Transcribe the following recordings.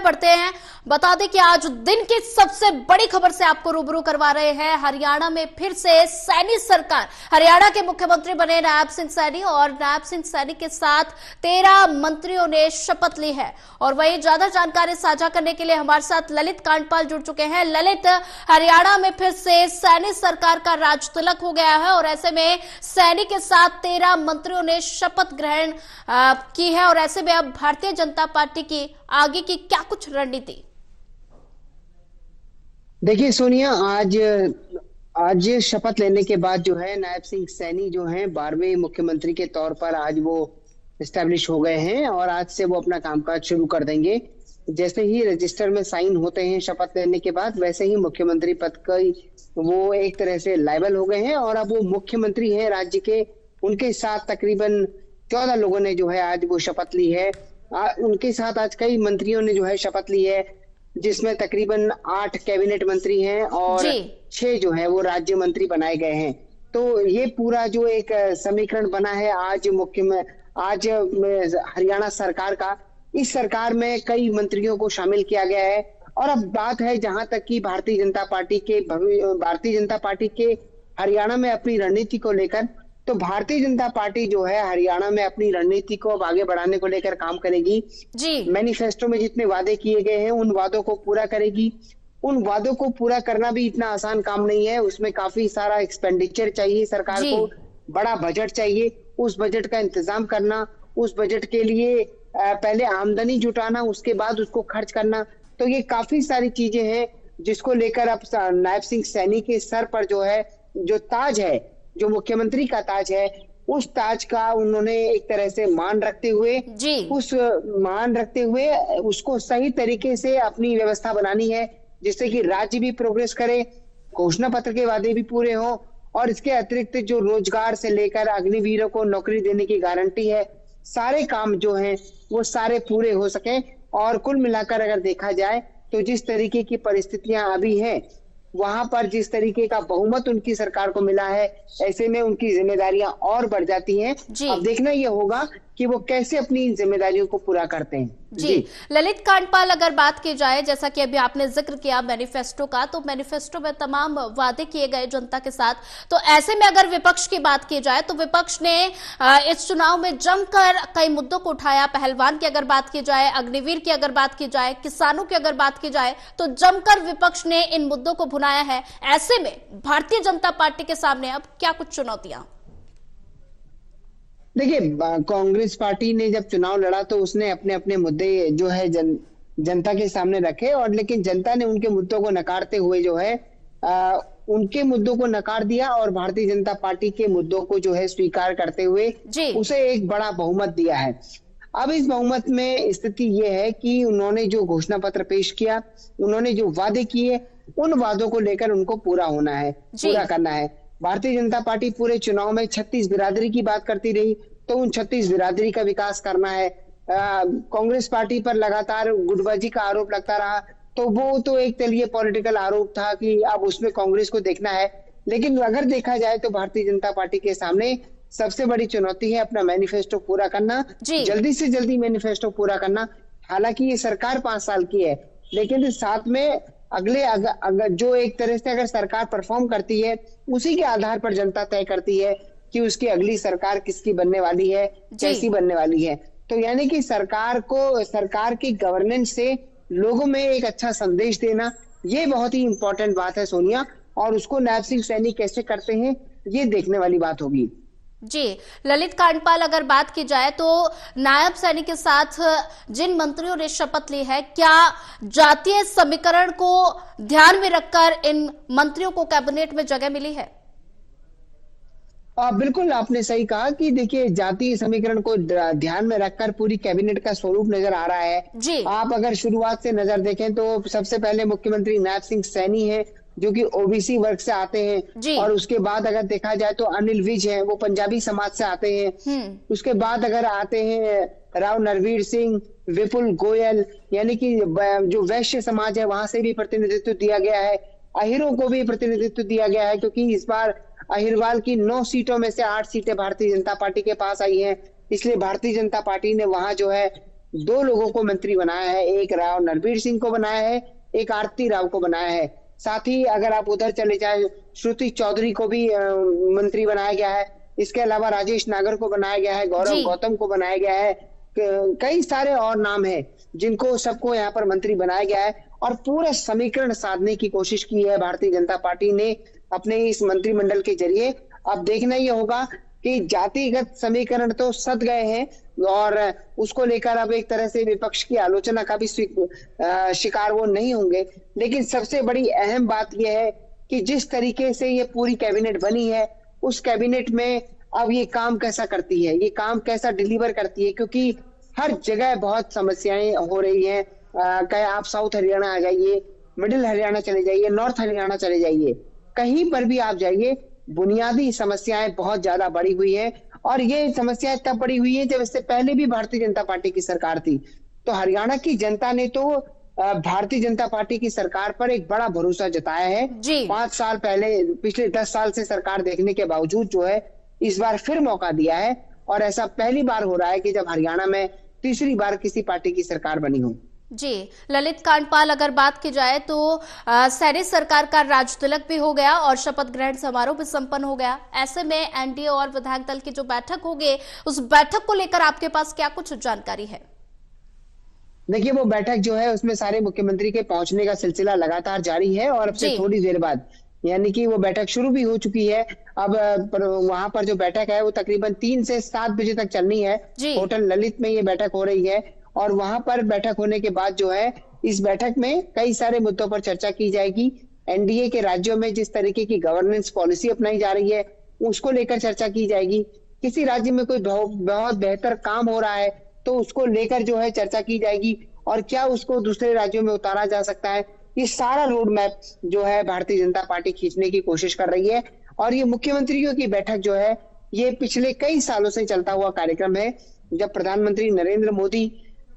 बढ़ते हैं। बता दें कि आज दिन की सबसे बड़ी खबर से आपको रूबरू करवा रहे हैं। हरियाणा में फिर से सैनी सरकार, हरियाणा के मुख्यमंत्री बने नायब सिंह सैनी और नायब सिंह सैनी के साथ 13 मंत्रियों ने शपथ ली है। और वहीं ज्यादा जानकारी साझा करने के लिए हमारे साथ ललित कांडपाल जुड़ चुके हैं। ललित, हरियाणा में फिर से सैनी सरकार का राज तिलक हो गया है और ऐसे में सैनी के साथ 13 मंत्रियों ने शपथ ग्रहण की है और ऐसे में अब भारतीय जनता पार्टी की आगे की क्या कुछ रणनीति? देखिए सोनिया, आज शपथ लेने के बाद जो है नायब सिंह सैनी जो हैं 12वें मुख्यमंत्री के तौर पर आज वो एस्टेब्लिश हो गए हैं और आज से वो अपना कामकाज शुरू कर देंगे। जैसे ही रजिस्टर में साइन होते हैं शपथ लेने के बाद, वैसे ही मुख्यमंत्री पद का वो एक तरह से लायबल हो गए हैं और अब वो मुख्यमंत्री हैं राज्य के। उनके साथ तकरीबन 14 लोगों ने जो है आज वो शपथ ली है। उनके साथ आज कई मंत्रियों ने जो है शपथ ली है, जिसमें तकरीबन 8 कैबिनेट मंत्री हैं और 6 जो है वो राज्य मंत्री बनाए गए हैं। तो ये पूरा जो एक समीकरण बना है आज हरियाणा सरकार का, इस सरकार में कई मंत्रियों को शामिल किया गया है। और अब बात है जहां तक कि भारतीय जनता पार्टी के हरियाणा में अपनी रणनीति को लेकर, तो भारतीय जनता पार्टी जो है हरियाणा में अपनी रणनीति को अब आगे बढ़ाने को लेकर काम करेगी जी। मैनिफेस्टो में जितने वादे किए गए हैं उन वादों को पूरा करेगी। उन वादों को पूरा करना भी इतना आसान काम नहीं है, उसमें काफी सारा एक्सपेंडिचर चाहिए सरकार को, बड़ा बजट चाहिए। उस बजट का इंतजाम करना, उस बजट के लिए पहले आमदनी जुटाना, उसके बाद उसको खर्च करना, तो ये काफी सारी चीजें हैं जिसको लेकर अब नायब सिंह सैनी के सर पर जो है जो ताज है, जो मुख्यमंत्री का ताज है, उस ताज का उन्होंने एक तरह से मान रखते हुए उसको सही तरीके से अपनी व्यवस्था बनानी है, जिससे कि राज्य भी प्रोग्रेस करे, घोषणा पत्र के वादे भी पूरे हो और इसके अतिरिक्त जो रोजगार से लेकर अग्निवीरों को नौकरी देने की गारंटी है, सारे काम जो हैं वो सारे पूरे हो सके। और कुल मिलाकर अगर देखा जाए तो जिस तरीके की परिस्थितियां अभी हैं, वहां पर जिस तरीके का बहुमत उनकी सरकार को मिला है, ऐसे में उनकी जिम्मेदारियां और बढ़ जाती हैं। अब देखना यह होगा कि वो कैसे अपनी जिम्मेदारियों को पूरा करते हैं। जी ललित कांडपाल, अगर बात की जाए, जैसा कि अभी आपने जिक्र किया मैनिफेस्टो का, तो मैनिफेस्टो में तमाम वादे किए गए जनता के साथ, तो ऐसे में अगर विपक्ष की बात की जाए तो विपक्ष ने इस चुनाव में जमकर कई मुद्दों को उठाया। पहलवान की अगर बात की जाए, अग्निवीर की अगर बात की जाए, किसानों की अगर बात की जाए, तो जमकर विपक्ष ने इन मुद्दों को भुनाया है। ऐसे में भारतीय जनता पार्टी के सामने अब क्या कुछ चुनौतियां? देखिए, कांग्रेस पार्टी ने जब चुनाव लड़ा तो उसने अपने अपने मुद्दे जो है जनता के सामने रखे, और लेकिन जनता ने उनके मुद्दों को नकारते हुए जो है उनके मुद्दों को नकार दिया और भारतीय जनता पार्टी के मुद्दों को जो है स्वीकार करते हुए उसे एक बड़ा बहुमत दिया है। अब इस बहुमत में स्थिति ये है कि उन्होंने जो घोषणा पत्र पेश किया, उन्होंने जो वादे किए, उन वादों को लेकर उनको पूरा होना है, पूरा करना है। भारतीय जनता पार्टी पूरे चुनाव में 36 बिरादरी की बात करती रही, तो उन 36 बिरादरी का विकास करना है। कांग्रेस पार्टी पर लगातार गुटबाजी का आरोप लगता रहा, तो वो तो एक चलिए पॉलिटिकल आरोप था कि अब उसमें कांग्रेस को देखना है। लेकिन अगर देखा जाए तो भारतीय जनता पार्टी के सामने सबसे बड़ी चुनौती है अपना मैनिफेस्टो पूरा करना, जल्दी से जल्दी मैनिफेस्टो पूरा करना। हालांकि ये सरकार 5 साल की है, लेकिन साथ में अगर जो एक तरह से अगर सरकार परफॉर्म करती है, उसी के आधार पर जनता तय करती है कि उसकी अगली सरकार किसकी बनने वाली है, कैसी बनने वाली है। तो यानी कि सरकार की गवर्नेंस से लोगों में एक अच्छा संदेश देना, ये बहुत ही इंपॉर्टेंट बात है सोनिया, और उसको नायब सिंह सैनी कैसे करते हैं ये देखने वाली बात होगी। जी ललित कांडपाल, अगर बात की जाए तो नायब सैनी के साथ जिन मंत्रियों ने शपथ ली है, क्या जातीय समीकरण को ध्यान में रखकर इन मंत्रियों को कैबिनेट में जगह मिली है? बिल्कुल, आपने सही कहा कि देखिए जातीय समीकरण को ध्यान में रखकर पूरी कैबिनेट का स्वरूप नजर आ रहा है। आप अगर शुरुआत से नजर देखें तो सबसे पहले मुख्यमंत्री नायब सिंह सैनी है, जो कि ओबीसी वर्ग से आते हैं, और उसके बाद अगर देखा जाए तो अनिल विज हैं, वो पंजाबी समाज से आते हैं। उसके बाद अगर आते हैं राव नरवीर सिंह, विपुल गोयल, यानी कि जो वैश्य समाज है वहां से भी प्रतिनिधित्व दिया गया है। अहिरों को भी प्रतिनिधित्व दिया गया है, क्योंकि इस बार अहिरवाल की 9 सीटों में से 8 सीटें भारतीय जनता पार्टी के पास आई हैं, इसलिए भारतीय जनता पार्टी ने वहां जो है 2 लोगों को मंत्री बनाया है, एक राव नरबीर सिंह को बनाया है, एक आरती राव को बनाया है। साथ ही अगर आप उधर चले जाए, श्रुति चौधरी को भी मंत्री बनाया गया है। इसके अलावा राजेश नागर को बनाया गया है, गौरव गौतम को बनाया गया है, कई सारे और नाम हैं जिनको सबको यहाँ पर मंत्री बनाया गया है। और पूरा समीकरण साधने की कोशिश की है भारतीय जनता पार्टी ने अपने इस मंत्रिमंडल के जरिए। अब देखना ये होगा कि जातिगत समीकरण तो सध गए हैं और उसको लेकर अब एक तरह से विपक्ष की आलोचना का भी शिकार वो नहीं होंगे। लेकिन सबसे बड़ी अहम बात यह है कि जिस तरीके से ये पूरी कैबिनेट बनी है, उस कैबिनेट में अब ये काम कैसा करती है, ये काम कैसा डिलीवर करती है, क्योंकि हर जगह बहुत समस्याएं हो रही हैं। कहीं आप साउथ हरियाणा आ जाइए, मिडिल हरियाणा चले जाइए, नॉर्थ हरियाणा चले जाइए, कहीं पर भी आप जाइए, बुनियादी समस्याएं बहुत ज्यादा बढ़ी हुई है। और ये समस्याएं तब बढ़ी हुई है जब इससे पहले भी भारतीय जनता पार्टी की सरकार थी। तो हरियाणा की जनता ने तो भारतीय जनता पार्टी की सरकार पर एक बड़ा भरोसा जताया है। 5 साल पहले, पिछले 10 साल से सरकार देखने के बावजूद जो है इस बार फिर मौका दिया है। और ऐसा पहली बार हो रहा है कि जब हरियाणा में तीसरी बार किसी पार्टी की सरकार बनी हो। जी ललित कांडपाल, अगर बात की जाए तो सैनी सरकार का राज तिलक भी हो गया और शपथ ग्रहण समारोह भी संपन्न हो गया। ऐसे में एनडीए और विधायक दल की जो बैठक होगी, उस बैठक को लेकर आपके पास क्या कुछ जानकारी है? देखिए, वो बैठक जो है उसमें सारे मुख्यमंत्री के पहुंचने का सिलसिला लगातार जारी है और अब से थोड़ी देर बाद यानी कि वो बैठक शुरू भी हो चुकी है। अब वहां पर जो बैठक है वो तकरीबन 3 से 7 बजे तक चलनी है। होटल ललित में ये बैठक हो रही है और वहां पर बैठक होने के बाद जो है इस बैठक में कई सारे मुद्दों पर चर्चा की जाएगी। एनडीए के राज्यों में जिस तरीके की गवर्नेंस पॉलिसी अपनाई जा रही है उसको लेकर चर्चा की जाएगी। किसी राज्य में कोई बहुत बेहतर काम हो रहा है तो उसको लेकर जो है चर्चा की जाएगी और क्या उसको दूसरे राज्यों में उतारा जा सकता है। ये सारा रोड मैप जो है भारतीय जनता पार्टी खींचने की कोशिश कर रही है। और ये मुख्यमंत्रियों की बैठक जो है ये पिछले कई सालों से चलता हुआ कार्यक्रम है। जब प्रधानमंत्री नरेंद्र मोदी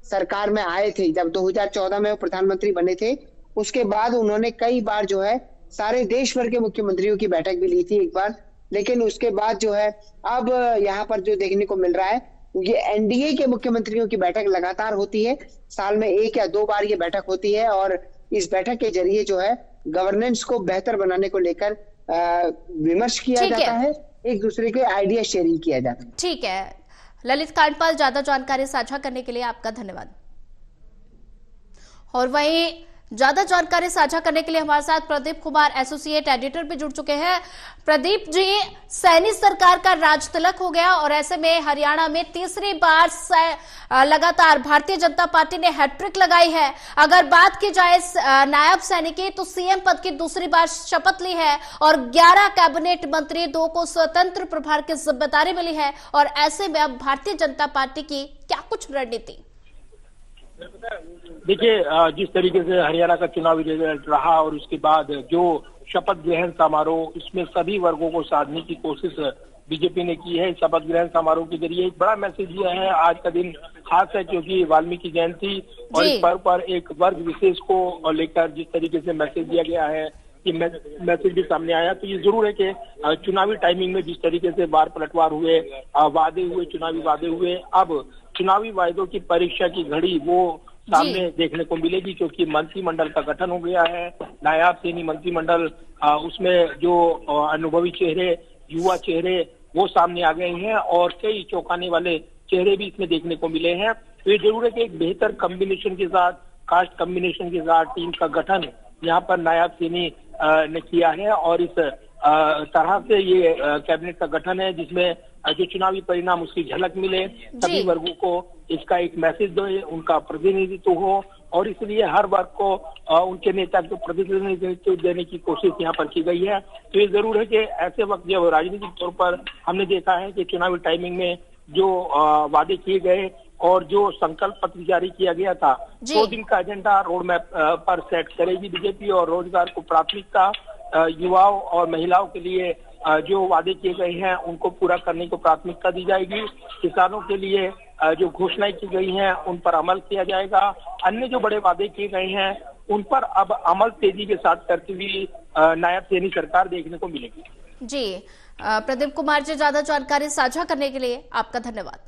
सरकार में आए थे, जब 2014 में वो प्रधानमंत्री बने थे, उसके बाद उन्होंने कई बार जो है सारे देश भर के मुख्यमंत्रियों की बैठक भी ली थी एक बार। लेकिन उसके बाद जो है अब यहाँ पर जो देखने को मिल रहा है ये एनडीए के मुख्यमंत्रियों की बैठक लगातार होती है। साल में 1 या 2 बार ये बैठक होती है और इस बैठक के जरिए जो है गवर्नेंस को बेहतर बनाने को लेकर विमर्श किया जाता है, एक दूसरे के आइडिया शेयरिंग किया जाता है। ठीक है ललित कांडपाल, ज्यादा जानकारी साझा करने के लिए आपका धन्यवाद। और वहीं ज्यादा जानकारी साझा करने के लिए हमारे साथ प्रदीप कुमार, एसोसिएट एडिटर भी जुड़ चुके हैं। प्रदीप जी, सैनी सरकार का राज तिलक हो गया और ऐसे में हरियाणा में तीसरी बार लगातार भारतीय जनता पार्टी ने हैट्रिक लगाई है। अगर बात की जाए नायब सैनी की, तो सीएम पद की दूसरी बार शपथ ली है और 11 कैबिनेट मंत्री, 2 को स्वतंत्र प्रभार की जिम्मेदारी मिली है। और ऐसे में अब भारतीय जनता पार्टी की क्या कुछ रणनीति? देखिए, जिस तरीके से हरियाणा का चुनावी रिजल्ट रहा और उसके बाद जो शपथ ग्रहण समारोह, इसमें सभी वर्गों को साधने की कोशिश बीजेपी ने की है। शपथ ग्रहण समारोह के जरिए एक बड़ा मैसेज दिया है। आज का दिन खास है क्योंकि वाल्मीकि जयंती और इस पर्व पर एक वर्ग विशेष को लेकर जिस तरीके से मैसेज दिया गया है, ये मैसेज भी सामने आया। तो ये जरूर है कि चुनावी टाइमिंग में जिस तरीके से बार पलटवार हुए, वादे हुए, चुनावी वादे हुए, अब चुनावी वायदों की परीक्षा की घड़ी वो सामने देखने को मिलेगी क्योंकि मंत्रिमंडल का गठन हो गया है। नायब सैनी मंत्रिमंडल, उसमें जो अनुभवी चेहरे, युवा चेहरे वो सामने आ गए हैं और कई चौंकाने वाले चेहरे भी इसमें देखने को मिले हैं। तो ये जरूर है कि एक बेहतर कॉम्बिनेशन के साथ, कास्ट कॉम्बिनेशन के साथ टीम का गठन यहाँ पर नायब सैनी ने किया है और इस तरह से ये कैबिनेट का गठन है जिसमें जो चुनावी परिणाम उसकी झलक मिले, सभी वर्गों को इसका एक मैसेज दो, उनका प्रतिनिधित्व हो और इसलिए हर वर्ग को उनके नेता को प्रतिनिधित्व देने की कोशिश यहाँ पर की गई है। तो ये जरूर है कि ऐसे वक्त जब राजनीतिक तौर पर हमने देखा है कि चुनावी टाइमिंग में जो वादे किए गए और जो संकल्प पत्र जारी किया गया था, 2 दिन का एजेंडा रोड मैप पर सेट करेगी बीजेपी और रोजगार को प्राथमिकता, युवाओं और महिलाओं के लिए जो वादे किए गए हैं उनको पूरा करने को प्राथमिकता दी जाएगी। किसानों के लिए जो घोषणाएं की गई हैं उन पर अमल किया जाएगा। अन्य जो बड़े वादे किए गए हैं उन पर अब अमल तेजी के साथ करती हुई नायब सैनी सरकार देखने को मिलेगी। जी प्रदीप कुमार जी, ज्यादा जानकारी साझा करने के लिए आपका धन्यवाद।